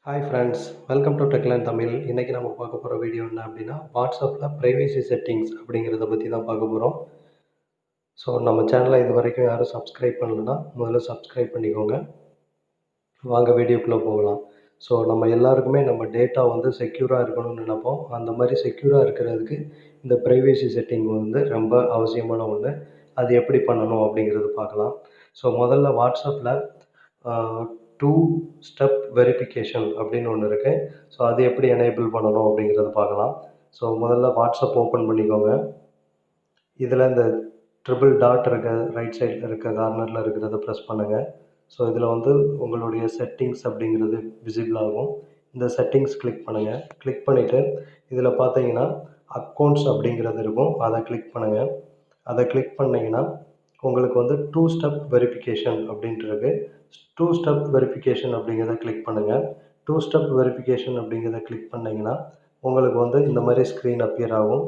Hi friends, welcome to decline Tamil. இன்றைக்கி நம்ம பார்க்க போகிற வீடியோ என்ன அப்படின்னா, வாட்ஸ்அப்பில் ப்ரைவேசி செட்டிங்ஸ் அப்படிங்கிறத பற்றி தான் பார்க்க போகிறோம். ஸோ நம்ம சேனலை இது வரைக்கும் யாரும் சப்ஸ்கிரைப் பண்ணலைன்னா முதல்ல சப்ஸ்கிரைப் பண்ணிக்கோங்க. வாங்க வீடியோக்குள்ளே போகலாம். ஸோ நம்ம எல்லாருக்குமே நம்ம டேட்டா வந்து செக்யூராக இருக்கணும்னு நினைப்போம். அந்த மாதிரி செக்யூராக இருக்கிறதுக்கு இந்த ப்ரைவேசி செட்டிங் வந்து ரொம்ப அவசியமான ஒன்று. அது எப்படி பண்ணணும் அப்படிங்கிறது பார்க்கலாம். ஸோ முதல்ல வாட்ஸ்அப்பில் 2 ஸ்டெப் வெரிஃபிகேஷன் அப்படின்னு ஒன்று இருக்குது. ஸோ அது எப்படி எனேபிள் பண்ணணும் அப்படிங்கிறத பார்க்கலாம். ஸோ முதல்ல வாட்ஸ்அப் ஓப்பன் பண்ணிக்கோங்க. இதில் இந்த ட்ரிபிள் டாட் இருக்க ரைட் சைடில் இருக்க கார்னரில் இருக்கிறத ப்ரெஸ் பண்ணுங்கள். ஸோ இதில் வந்து உங்களுடைய செட்டிங்ஸ் அப்படிங்கிறது விசிபிள் ஆகும். இந்த செட்டிங்ஸ் கிளிக் பண்ணுங்கள். கிளிக் பண்ணிவிட்டு இதில் பார்த்தீங்கன்னா அக்கௌண்ட்ஸ் அப்படிங்கிறது இருக்கும், அதை கிளிக் பண்ணுங்கள். அதை கிளிக் பண்ணிங்கன்னா உங்களுக்கு வந்து 2 ஸ்டெப் வெரிஃபிகேஷன் அப்படின்ட்டு இருக்குது. 2 ஸ்டெப் வெரிஃபிகேஷன் அப்படிங்கிறத கிளிக் பண்ணுங்கள். 2 ஸ்டெப் வெரிஃபிகேஷன் அப்படிங்கிறத கிளிக் பண்ணிங்கன்னா உங்களுக்கு வந்து இந்த மாதிரி ஸ்க்ரீன் அப்பியர் ஆகும்.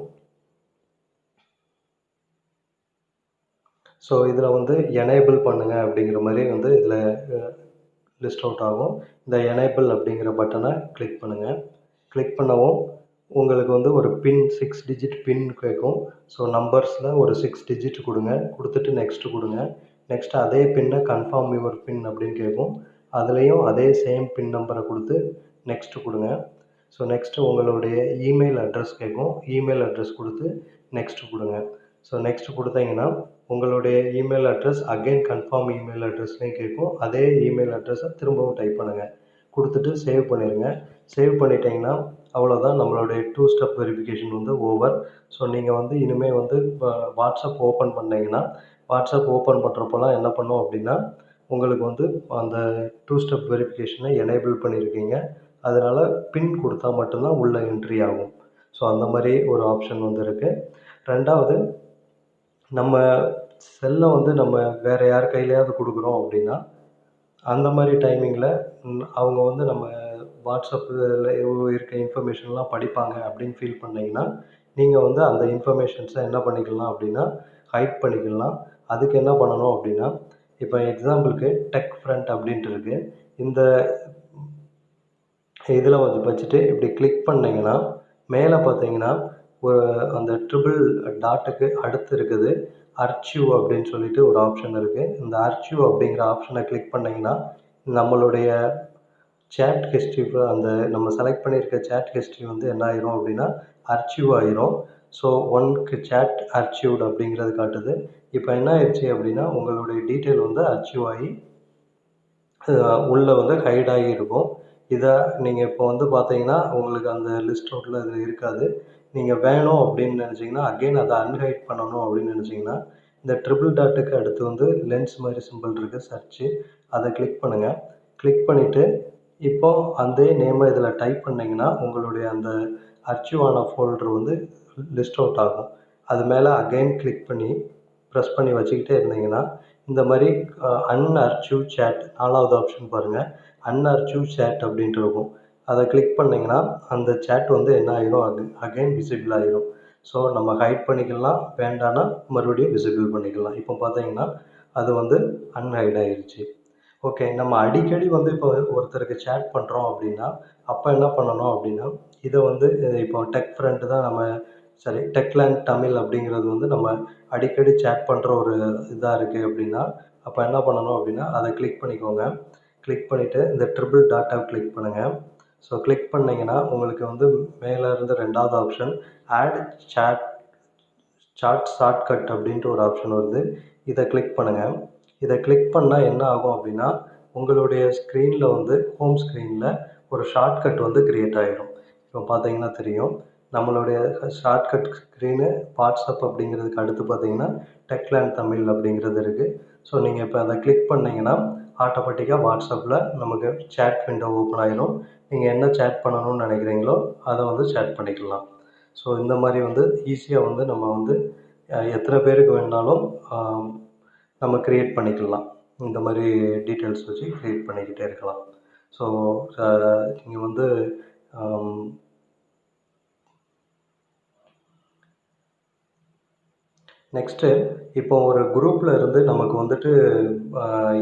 ஸோ இதில் வந்து எனேபிள் பண்ணுங்கள் அப்படிங்கிற மாதிரி வந்து இதில் லிஸ்ட் அவுட் ஆகும். இந்த எனேபிள் அப்படிங்கிற பட்டனை கிளிக் பண்ணுங்கள். கிளிக் பண்ணவும் உங்களுக்கு வந்து ஒரு பின் 6 டிஜிட் பின் கேட்கும். ஸோ நம்பர்ஸில் ஒரு 6 டிஜிட் கொடுங்க. கொடுத்துட்டு நெக்ஸ்ட்டு கொடுங்க. நெக்ஸ்ட்டு அதே பின்னை கன்ஃபார்ம் யுவர் பின் அப்படின்னு கேட்கும். அதுலேயும் அதே சேம் பின் நம்பரை கொடுத்து நெக்ஸ்ட்டு கொடுங்க. ஸோ நெக்ஸ்ட்டு உங்களுடைய இமெயில் அட்ரஸ் கேட்கும். இமெயில் அட்ரஸ் கொடுத்து நெக்ஸ்ட்டு கொடுங்க. ஸோ நெக்ஸ்ட்டு கொடுத்தீங்கன்னா உங்களுடைய email address again confirm email அட்ரஸ்லேயும் கேட்கும். அதே இமெயில் அட்ரஸை திரும்பவும் டைப் பண்ணுங்கள். கொடுத்துட்டு சேவ் பண்ணிடுங்க. சேவ் பண்ணிட்டீங்கன்னா அவ்வளோதான், நம்மளுடைய 2 ஸ்டெப் வெரிஃபிகேஷன் வந்து ஓவர். ஸோ நீங்கள் வந்து இனிமேல் வந்து இப்போ வாட்ஸ்அப் ஓப்பன் பண்ணிங்கன்னா வாட்ஸ்அப் ஓப்பன் பண்ணுறப்போலாம் என்ன பண்ணும் அப்படின்னா உங்களுக்கு வந்து அந்த 2 ஸ்டெப் வெரிஃபிகேஷனை எனேபிள் பண்ணியிருக்கீங்க. அதனால் பின் கொடுத்தா மட்டும்தான் உள்ளே என்ட்ரி ஆகும். ஸோ அந்த மாதிரி ஒரு ஆப்ஷன் வந்து இருக்குது. ரெண்டாவது, நம்ம செல்லை வந்து நம்ம வேறு யார் கையிலையாவது கொடுக்குறோம் அப்படின்னா அந்த மாதிரி டைமிங்கில் அவங்க வந்து நம்ம வாட்ஸ்அப்பில் இருக்க இன்ஃபர்மேஷன்லாம் படிப்பாங்க அப்படின்னு ஃபீல் பண்ணிங்கன்னா நீங்கள் வந்து அந்த இன்ஃபர்மேஷன்ஸை என்ன பண்ணிக்கலாம் அப்படின்னா ஹைட் பண்ணிக்கலாம். அதுக்கு என்ன பண்ணணும் அப்படின்னா, இப்போ எக்ஸாம்பிளுக்கு டெக் ஃப்ரெண்ட் அப்படின்ட்டு இருக்குது. இந்த இதில் வந்து வச்சுட்டு இப்படி கிளிக் பண்ணிங்கன்னா மேலே பார்த்தீங்கன்னா ஒரு அந்த ட்ரிபிள் டாட்டுக்கு அடுத்து இருக்குது அர்ச்சிவ் அப்படின்னு சொல்லிட்டு ஒரு ஆப்ஷன் இருக்குது. இந்த அர்ச்சிவ் அப்படிங்கிற ஆப்ஷனை கிளிக் பண்ணிங்கன்னா நம்மளுடைய சேட் ஹிஸ்ட்ரி, அந்த நம்ம செலக்ட் பண்ணியிருக்க சேட் ஹிஸ்ட்ரி வந்து என்ன ஆயிரும் அப்படின்னா அர்ச்சிவ் ஆயிரும். ஸோ ஒன்க்கு சேட் அர்ச்சிவ்டு அப்படிங்கிறது காட்டுது. இப்போ என்ன ஆயிடுச்சு அப்படின்னா உங்களுடைய டீட்டெயில் வந்து அர்ச்சிவ் ஆகி உள்ளே வந்து ஹைட் ஆகி இருக்கும். இதை நீங்கள் இப்போ வந்து பார்த்தீங்கன்னா உங்களுக்கு அந்த லிஸ்ட் அவுட்டில் இது இருக்காது. நீங்கள் வேணும் அப்படின்னு நினச்சிங்கன்னா அகெயின் அதை அன்ஹைட் பண்ணணும் அப்படின்னு நினச்சிங்கன்னா இந்த ட்ரிபிள் டாட்டுக்கு அடுத்து வந்து லென்ஸ் மாதிரி சிம்பிள் இருக்குது சர்ச்சு, அதை கிளிக் பண்ணுங்கள். கிளிக் பண்ணிவிட்டு இப்போ அதே நேமை இதில் டைப் பண்ணிங்கன்னா உங்களுடைய அந்த அர்ச்சிவ் ஆன ஃபோல்டர் வந்து லிஸ்ட் அவுட் ஆகும். அது மேலே அகெயின் கிளிக் பண்ணி ப்ரெஸ் பண்ணி வச்சுக்கிட்டே இருந்தீங்கன்னா இந்த மாதிரி அன்அர்ச்சிவ் சேட் 4வது ஆப்ஷன் பாருங்கள், அன்அர்ச்சிவ் சேட் அப்படின்ட்டு இருக்கும். அதை கிளிக் பண்ணிங்கன்னா அந்த சேட் வந்து என்ன ஆகிரும், அகெயின் விசிபிள் ஆகிரும். ஸோ நம்ம ஹைட் பண்ணிக்கலாம், வேண்டான்னா மறுபடியும் விசிபிள் பண்ணிக்கலாம். இப்போ பார்த்தீங்கன்னா அது வந்து அன்ஹைட் ஆகிருச்சு. ஓகே, நம்ம அடிக்கடி வந்து இப்போ ஒருத்தருக்கு சேட் பண்ணுறோம் அப்படின்னா அப்போ என்ன பண்ணணும் அப்படின்னா இதை வந்து இப்போ டெக் ஃப்ரெண்டு தான் நம்ம டெக்லைன் தமிழ் அப்படிங்கிறது வந்து நம்ம அடிக்கடி சேட் பண்ணுற ஒரு இதாக இருக்குது அப்படின்னா அப்போ என்ன பண்ணணும் அப்படின்னா அதை கிளிக் பண்ணிக்கோங்க. கிளிக் பண்ணிவிட்டு இந்த ட்ரிபிள் டாட்டா கிளிக் பண்ணுங்கள். ஸோ கிளிக் பண்ணிங்கன்னா உங்களுக்கு வந்து மேலே இருந்து 2வது ஆப்ஷன் ஆட் சேட் ஷார்ட்கட் அப்படின்ட்டு ஒரு ஆப்ஷன் வருது. இதை கிளிக் பண்ணுங்கள். இதை கிளிக் பண்ணால் என்ன ஆகும் அப்படின்னா உங்களுடைய ஸ்க்ரீனில் வந்து ஹோம் ஸ்க்ரீனில் ஒரு ஷார்ட்கட் வந்து க்ரியேட் ஆகிடும். இப்போ பார்த்தீங்கன்னா தெரியும், நம்மளுடைய ஷார்ட்கட் ஸ்க்ரீனு வாட்ஸ்அப் அப்படிங்கிறதுக்கு அடுத்து பார்த்தீங்கன்னா டெக்லைன் தமிழ் அப்படிங்கிறது இருக்குது. ஸோ நீங்கள் இப்போ அதை கிளிக் பண்ணிங்கன்னா ஆட்டோமேட்டிக்காக வாட்ஸ்அப்பில் நமக்கு சேட் விண்டோ ஓப்பன் ஆகிடும். நீங்கள் என்ன சேட் பண்ணணும்னு நினைக்கிறீங்களோ அதை வந்து சேட் பண்ணிக்கலாம். ஸோ இந்த மாதிரி வந்து ஈஸியாக வந்து நம்ம வந்து எத்தனை பேருக்கு வேணாலும் நம்ம க்ரியேட் பண்ணிக்கலாம். இந்த மாதிரி டீட்டெயில்ஸ் வச்சு க்ரியேட் பண்ணிக்கிட்டே இருக்கலாம். ஸோ நீங்கள் வந்து நெக்ஸ்ட்டு இப்போ ஒரு குரூப்ல இருந்து நமக்கு வந்துட்டு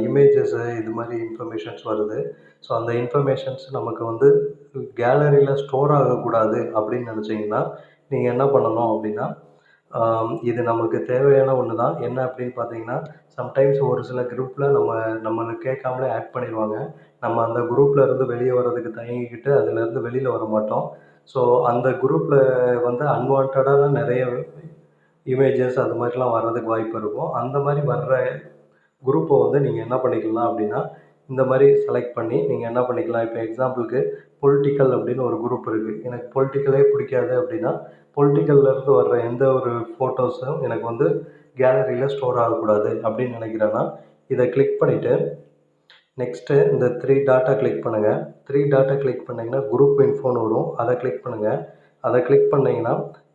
இமேஜஸு இது மாதிரி இன்ஃபர்மேஷன்ஸ் வருது. ஸோ அந்த இன்ஃபர்மேஷன்ஸ் நமக்கு வந்து கேலரியில ஸ்டோர் ஆகக்கூடாது அப்படின்னு நினச்சிங்கன்னா, நீங்க என்ன பண்ணணும் அப்படின்னா, இது நமக்கு தேவையான ஒண்ணு தான். என்ன அப்படின்னு பார்த்தீங்கன்னா, சம்டைம்ஸ் ஒரு சில குரூப்ல நம்மள கேட்காமலே ஆட் பண்ணிருவாங்க. நம்ம அந்த குரூப்ல இருந்து வெளிய வரதுக்கு தயங்கிக்கிட்டு அதுலேருந்து வெளில வர மாட்டோம். ஸோ அந்த குரூப்ல வந்து அன்வான்டடான நெறைய இமேஜஸ் அது மாதிரிலாம் வர்றதுக்கு வாய்ப்பு இருக்கும். அந்த மாரி வர்ற குரூப்ப வந்து நீங்க என்ன பண்ணிக்கலாம் அப்படின்னா, இந்த மாரி செலக்ட் பண்ணி நீங்க என்ன பண்ணிக்கலாம், இப்போ எக்ஸாம்பிளுக்கு பொலிட்டிக்கல் அப்படின்னு ஒரு குரூப் இருக்கு. எனக்கு பொலிட்டிக்கலே பிடிக்காது அப்படின்னா, பொலிட்டிக்கல்லேருந்து வர்ற எந்த ஒரு ஃபோட்டோஸும் எனக்கு வந்து கேலரியில ஸ்டோர் ஆகக்கூடாது அப்படின்னு நினைக்கிறேன்னா, இத கிளிக் பண்ணிட்டு, நெக்ஸ்ட்டு இந்த 3 டாட்டா கிளிக் பண்ணுங்க. 3 டாட்டா கிளிக் பண்ணீங்கன்னா, குரூப் இன்ஃபோன்னு வரும். அத கிளிக் பண்ணுங்க. அத கிளிக் பண்ணீங்கன்னா,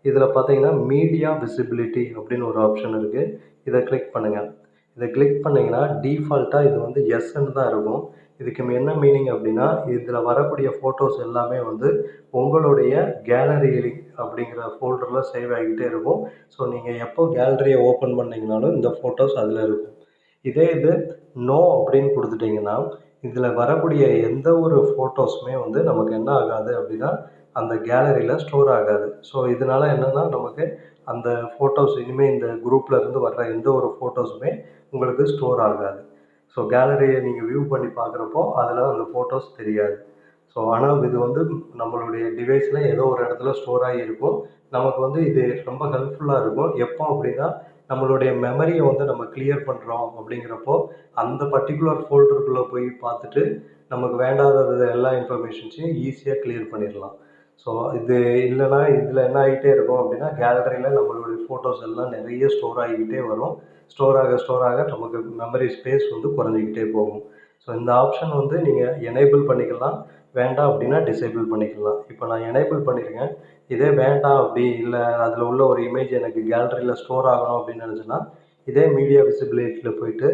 இதில பார்த்தீங்கன்னா, மீடியா விசிபிலிட்டி அப்படின்னு ஒரு ஆப்ஷன் இருக்கு. இத கிளிக் பண்ணுங்க. இத கிளிக் பண்ணீங்கன்னா, டிஃபால்ட்டா இது வந்து எஸ்ன்னு தான் இருக்கும். இதுக்கு என்ன மீனிங் அப்படின்னா, இதில வரக்கூடிய ஃபோட்டோஸ் எல்லாமே வந்து உங்களுடைய கேலரி அப்படிங்கிற ஃபோல்டர்ல சேவ் ஆகிக்கிட்டே இருக்கும். ஸோ நீங்க எப்போ கேலரிய ஓப்பன் பண்ணீங்கனாலும் இந்த ஃபோட்டோஸ் அதில இருக்கும். இதே இது நோ அப்படின்னு குடுத்துட்டீங்கன்னா, இதில வரக்கூடிய எந்த ஒரு ஃபோட்டோஸுமே வந்து நமக்கு என்ன ஆகாது அப்படின்னா, அந்த கேலரியில ஸ்டோர் ஆகாது. ஸோ இதனால என்னன்னா, நமக்கு அந்த ஃபோட்டோஸ் இனிமே இந்த குரூப்ல இருந்து வர்ற எந்த ஒரு ஃபோட்டோஸுமே உங்களுக்கு ஸ்டோர் ஆகாது. ஸோ கேலரிய நீங்க வியூ பண்ணி பார்க்குறப்போ, அதில அந்த ஃபோட்டோஸ் தெரியாது. ஸோ ஆனா இது வந்து நம்மளுடைய டிவைஸ்ல ஏதோ ஒரு இடத்துல ஸ்டோர் ஆகியிருக்கும். நமக்கு வந்து இது ரொம்ப ஹெல்ப்ஃபுல்லா இருக்கும். எப்போ அப்படின்னா, நம்மளுடைய மெமரிய வந்து நம்ம கிளியர் பண்றோம் அப்படிங்கிறப்போ, அந்த பர்ட்டிகுலர் ஃபோல்டருக்குள்ள போய் பார்த்துட்டு, நமக்கு வேண்டாதது எல்லா இன்ஃபர்மேஷன்ஸையும் ஈஸியா கிளியர் பண்ணிடலாம். ஸோ இது இல்லன்னா, இதில என்ன ஆகிட்டே இருக்கும் அப்படின்னா, கேலரியில நம்மளுடைய ஃபோட்டோஸ் எல்லாம் நெறைய ஸ்டோர் ஆகிக்கிட்டே வரும். ஸ்டோர் ஆக நமக்கு மெமரி ஸ்பேஸ் வந்து குறைஞ்சிக்கிட்டே போகும். ஸோ இந்த ஆப்ஷன் வந்து நீங்க எனேபிள் பண்ணிக்கலாம். வேண்டாம் அப்படின்னா டிசேபிள் பண்ணிக்கலாம். இப்போ நான் எனேபிள் பண்ணியிருக்கேன். இதே வேண்டாம் அப்படி இல்ல அதில உள்ள ஒரு இமேஜ் எனக்கு கேலரியில ஸ்டோர் ஆகணும் அப்படின்னு நினச்சேன்னா, இதே மீடியா விசிபிலிட்டில போயிட்டு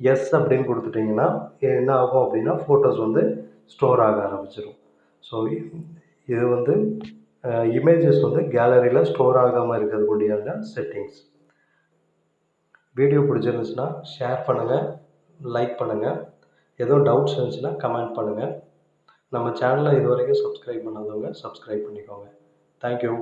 எஸ் அப்படின்னு குடுத்துட்டீங்கன்னா, என்ன ஆகும் அப்படின்னா, ஃபோட்டோஸ் வந்து ஸ்டோர் ஆக ஆரம்பிச்சுரும். ஸோ இது வந்து இமேஜஸ் வந்து கேலரியில ஸ்டோர் ஆகாம இருக்கக்கூடியான செட்டிங்ஸ். வீடியோ பிடிச்சிருந்துச்சுன்னா ஷேர் பண்ணுங்க, லைக் பண்ணுங்க. எதுவும் டவுட்ஸ் இருந்துச்சுன்னா கமெண்ட் பண்ணுங்க. நம்ம சேனல இதுவரைக்கும் சப்ஸ்கிரைப் பண்ணாதவங்க சப்ஸ்கிரைப் பண்ணிக்கோங்க. Thank you.